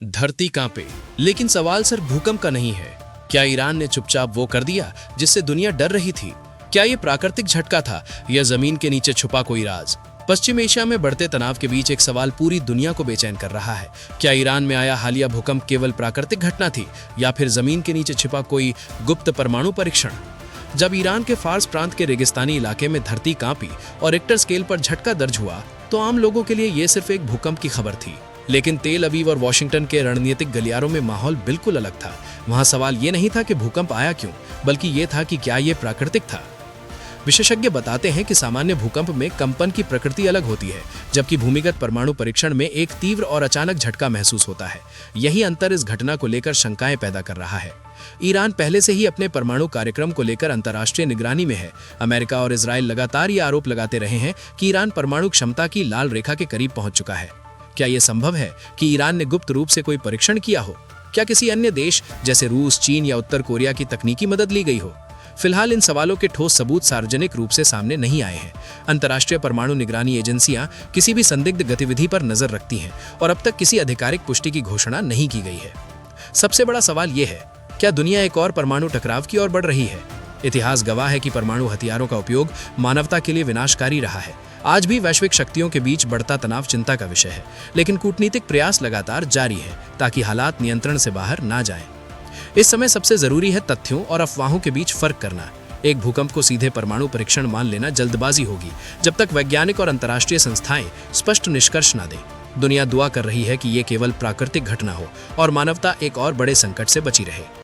धरती कांपे, लेकिन सवाल सिर्फ भूकंप का नहीं है। क्या ईरान ने चुपचाप वो कर दिया जिससे दुनिया डर रही थी? क्या ये प्राकृतिक झटका था या जमीन के नीचे छुपा कोई राज? पश्चिम एशिया में बढ़ते तनाव के बीच एक सवाल पूरी दुनिया को बेचैन कर रहा है। क्या ईरान में आया हालिया भूकंप केवल प्राकृतिक घटना थी या फिर जमीन के नीचे छिपा कोई गुप्त परमाणु परीक्षण? जब ईरान के फार्स प्रांत के रेगिस्तानी इलाके में धरती कांपी और रिक्टर स्केल पर झटका दर्ज हुआ तो आम लोगों के लिए ये सिर्फ एक भूकंप की खबर थी। लेकिन तेल अवीव और वॉशिंगटन के रणनीतिक गलियारों में माहौल बिल्कुल अलग था। वहां सवाल ये नहीं था कि भूकंप आया क्यों, बल्कि ये था कि क्या ये प्राकृतिक था। विशेषज्ञ बताते हैं कि सामान्य भूकंप में कंपन की प्रकृति अलग होती है, जबकि भूमिगत परमाणु परीक्षण में एक तीव्र और अचानक झटका महसूस होता है। यही अंतर इस घटना को लेकर शंकाएं पैदा कर रहा है। ईरान पहले से ही अपने परमाणु कार्यक्रम को लेकर अंतर्राष्ट्रीय निगरानी में है। अमेरिका और इजराइल लगातार ये आरोप लगाते रहे हैं कि ईरान परमाणु क्षमता की लाल रेखा के करीब पहुंच चुका है। क्या यह संभव है कि ईरान ने गुप्त रूप से कोई परीक्षण किया हो? क्या किसी अन्य देश जैसे रूस, चीन या उत्तर कोरिया की तकनीकी मदद ली गई हो? फिलहाल इन सवालों के ठोस सबूत सार्वजनिक रूप से सामने नहीं आए हैं। अंतर्राष्ट्रीय परमाणु निगरानी एजेंसियां किसी भी संदिग्ध गतिविधि पर नजर रखती हैं और अब तक किसी आधिकारिक पुष्टि की घोषणा नहीं की गई है। सबसे बड़ा सवाल यह है, क्या दुनिया एक और परमाणु टकराव की ओर बढ़ रही है? इतिहास गवाह है कि परमाणु हथियारों का उपयोग मानवता के लिए विनाशकारी रहा है। आज भी वैश्विक शक्तियों के बीच बढ़ता तनाव चिंता का विषय है, लेकिन कूटनीतिक प्रयास लगातार जारी है ताकि हालात नियंत्रण से बाहर ना जाएं। इस समय सबसे जरूरी है तथ्यों और अफवाहों के बीच फर्क करना। एक भूकंप को सीधे परमाणु परीक्षण मान लेना जल्दबाजी होगी, जब तक वैज्ञानिक और अंतर्राष्ट्रीय संस्थाएं स्पष्ट निष्कर्ष न दें। दुनिया दुआ कर रही है कि ये केवल प्राकृतिक घटना हो और मानवता एक और बड़े संकट से बची रहे।